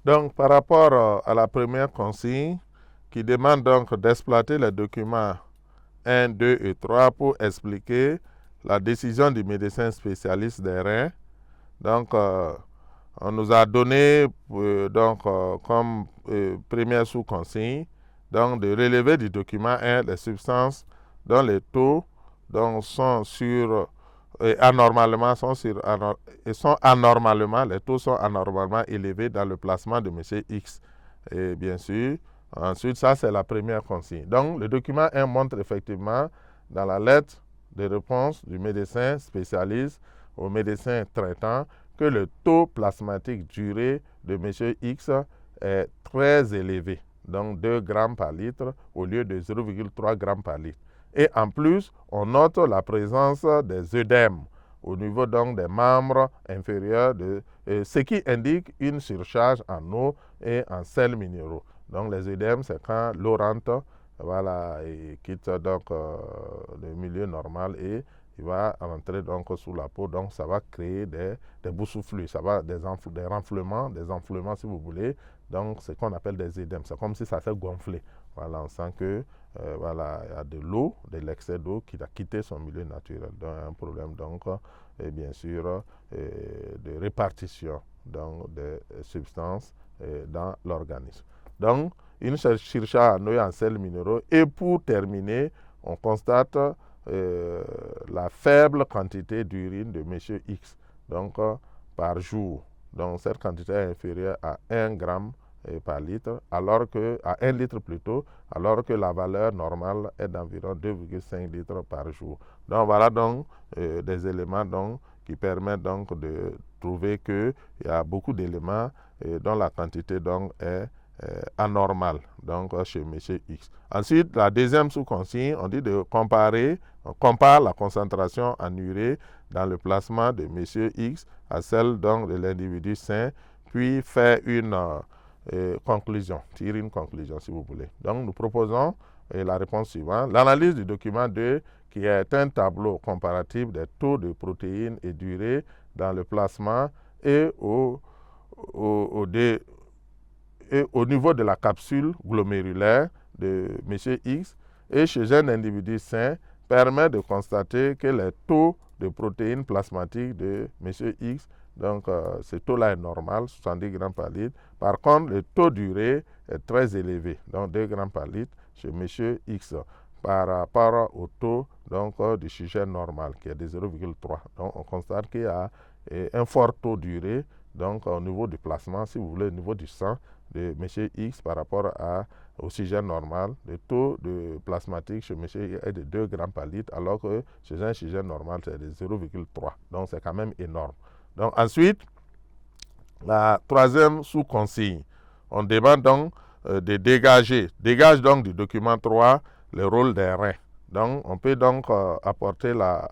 Donc, par rapport à la première consigne, qui demande donc d'exploiter les documents 1, 2 et 3 pour expliquer la décision du médecin spécialiste des reins. Donc, on nous a donné comme première sous-consigne donc de relever du document 1 les substances dont les taux donc, sont anormalement, les taux sont anormalement élevés dans le placement de M. X. Et bien sûr, ensuite, ça c'est la première consigne. Donc, le document 1 montre effectivement dans la lettre de réponse du médecin spécialiste au médecin traitant que le taux plasmatique duré de M. X est très élevé, donc 2 grammes par litre au lieu de 0,3 grammes par litre. Et en plus, on note la présence des œdèmes au niveau donc des membres inférieurs, ce qui indique une surcharge en eau et en sels minéraux. Donc les œdèmes, c'est quand l'eau rentre, voilà, et quitte donc le milieu normal et il va rentrer donc sous la peau, donc ça va créer des boursouflux, ça va des renflements si vous voulez, donc c'est ce qu'on appelle des œdèmes, c'est comme si ça s'est gonflé. Voilà, on sent que voilà, il y a de l'eau, de l'excès d'eau qui a quitté son milieu naturel. Donc un problème donc, et bien sûr, de répartition donc, des substances dans l'organisme. Donc, une surcharge en eau et en sels minéraux. Et pour terminer, on constate la faible quantité d'urine de M. X donc, par jour. Donc cette quantité est inférieure à 1 gramme par litre, alors que, à 1 litre plutôt, alors que la valeur normale est d'environ 2,5 litres par jour. Donc voilà donc des éléments donc, qui permettent donc de trouver qu'il y a beaucoup d'éléments dont la quantité donc est anormale donc chez M. X. Ensuite, la deuxième sous-consigne, on dit de comparer, on compare la concentration en urée dans le plasma de M. X à celle donc de l'individu sain, puis faire une conclusion, tirer une conclusion si vous voulez. Donc nous proposons la réponse suivante. L'analyse du document 2 qui est un tableau comparatif des taux de protéines et d'urée dans le plasma et au niveau de la capsule glomérulaire de M. X et chez un individu sain permet de constater que les taux de protéines plasmatiques de M. X, donc ce taux-là est normal, 70 grammes par litre. Par contre, le taux d'urée est très élevé, donc 2 grammes par litre chez M. X par rapport au taux donc, du sujet normal qui est de 0,3. Donc on constate qu'il y a un fort taux d'urée donc au niveau du plasma, si vous voulez, au niveau du sang de M. X par rapport au sujet normal. Le taux de plasmatique chez M. X est de 2 grammes par litre, alors que chez un sujet normal, c'est de 0,3. Donc, c'est quand même énorme. Donc, ensuite, la troisième sous-consigne, on demande donc de dégage donc du document 3 le rôle des reins. Donc, on peut donc apporter la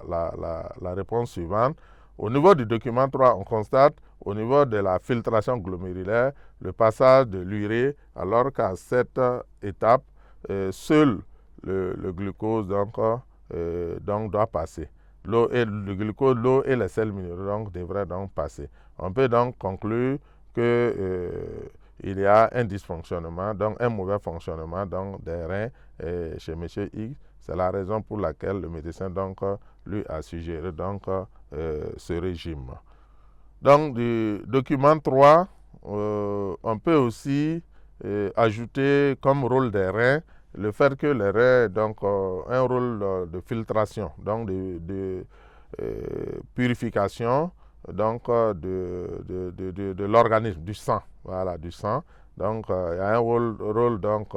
réponse suivante. Au niveau du document 3, on constate au niveau de la filtration glomérulaire le passage de l'urée, alors qu'à cette étape, seul le glucose donc doit passer. L'eau et le glucose, l'eau et les sels minéraux donc, devraient donc passer. On peut donc conclure que il y a un dysfonctionnement, donc un mauvais fonctionnement donc, des reins chez M. X. C'est la raison pour laquelle le médecin donc, lui a suggéré donc, ce régime. Donc, du document 3, on peut aussi ajouter comme rôle des reins le fait que les reins donc, ont un rôle de filtration, donc de purification donc, de l'organisme, du sang. Voilà, du sang. Donc, il y a un rôle donc,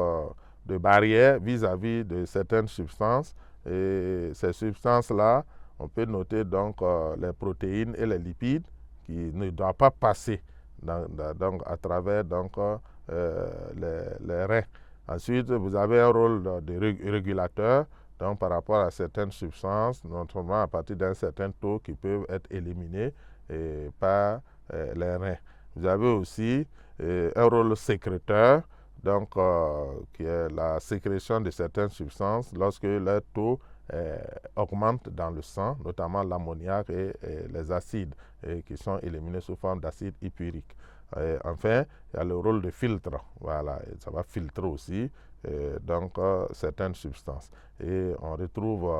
de barrière vis-à-vis de certaines substances. Et ces substances-là, on peut noter donc les protéines et les lipides qui ne doivent pas passer donc, à travers donc, les reins. Ensuite, vous avez un rôle de régulateur donc, par rapport à certaines substances, notamment à partir d'un certain taux qui peuvent être éliminés par les reins. Vous avez aussi un rôle sécréteur, donc, qui est la sécrétion de certaines substances lorsque leur taux augmente dans le sang, notamment l'ammoniac et les acides qui sont éliminés sous forme d'acide hippurique. Enfin, il y a le rôle de filtre. Voilà, et ça va filtrer aussi certaines substances. Et on retrouve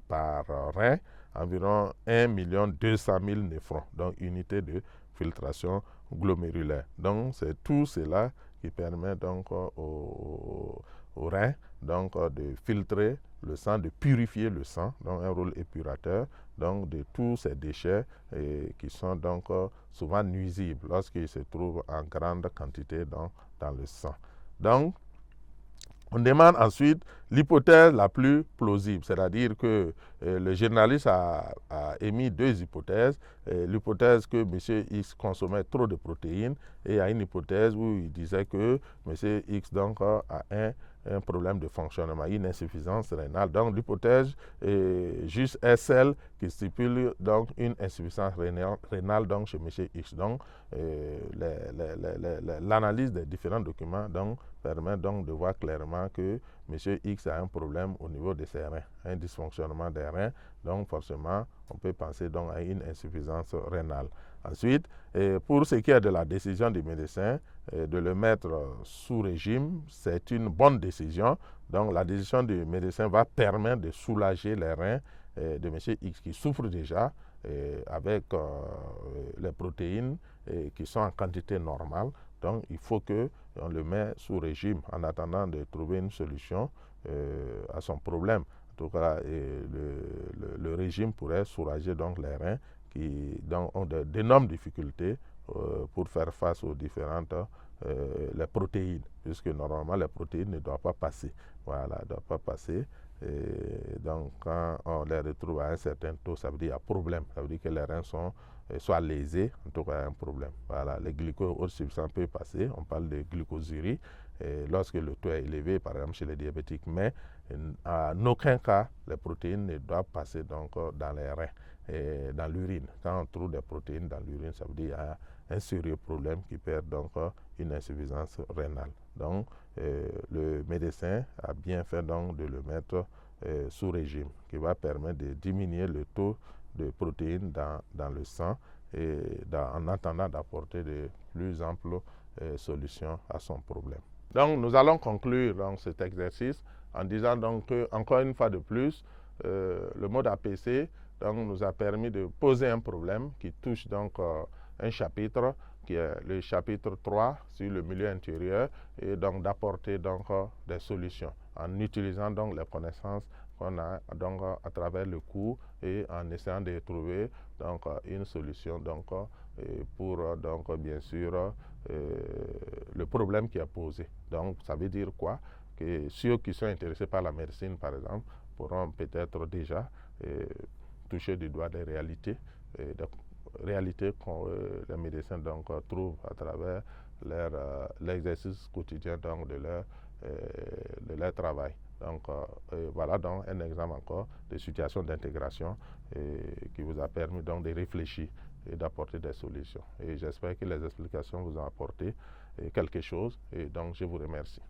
par rein environ 1 200 000 néphrons, donc unité de filtration glomérulaire. Donc c'est tout cela qui permet donc au rein de filtrer le sang, de purifier le sang, donc un rôle épurateur donc de tous ces déchets qui sont donc souvent nuisibles lorsqu'ils se trouvent en grande quantité dans le sang. Donc on demande ensuite l'hypothèse la plus plausible, c'est-à-dire que le journaliste a émis deux hypothèses. L'hypothèse que M. X consommait trop de protéines et il y a une hypothèse où il disait que M. X donc, a un problème de fonctionnement, une insuffisance rénale. Donc l'hypothèse juste est celle qui stipule donc une insuffisance rénale donc, chez M. X. Donc l'analyse des différents documents donc, permet donc de voir clairement que M. X a un problème au niveau de ses reins, un dysfonctionnement des reins, donc forcément on peut penser donc à une insuffisance rénale. Ensuite, pour ce qui est de la décision du médecin de le mettre sous régime, c'est une bonne décision. Donc la décision du médecin va permettre de soulager les reins de M. X qui souffre déjà avec les protéines qui sont en quantité normale. Donc il faut qu'on le mette sous régime en attendant de trouver une solution à son problème. En tout cas, le régime pourrait soulager donc les reins qui donc, ont d'énormes difficultés pour faire face aux différentes les protéines, puisque normalement les protéines ne doivent pas passer. Voilà, ne doivent pas passer. Et donc quand on les retrouve à un certain taux, ça veut dire qu'il y a problème. Ça veut dire que les reins sont soit lésés, en tout cas il y a un problème. Voilà, les glucoses hautes substances peuvent passer, on parle de glucosurie, lorsque le taux est élevé, par exemple chez les diabétiques, mais en aucun cas les protéines ne doivent passer donc dans les reins et dans l'urine. Quand on trouve des protéines dans l'urine, ça veut dire qu'il y a un sérieux problème qui perd donc une insuffisance rénale. Donc le médecin a bien fait donc de le mettre sous régime, qui va permettre de diminuer le taux de protéines dans le sang et en attendant d'apporter de plus amples solutions à son problème. Donc nous allons conclure donc, cet exercice en disant donc que, encore une fois de plus, le mode APC donc, nous a permis de poser un problème qui touche donc un chapitre qui est le chapitre 3 sur le milieu intérieur et donc d'apporter donc des solutions en utilisant donc les connaissances qu'on a donc à travers le cours et en essayant de trouver donc une solution donc pour donc bien sûr le problème qui est posé. Donc ça veut dire quoi? Que ceux qui sont intéressés par la médecine par exemple pourront peut-être déjà toucher du doigt des réalités que les médecins donc trouvent à travers l'exercice quotidien donc, de leur travail. Donc voilà donc un exemple encore de situation d'intégration qui vous a permis donc de réfléchir et d'apporter des solutions. Et j'espère que les explications vous ont apporté quelque chose et donc je vous remercie.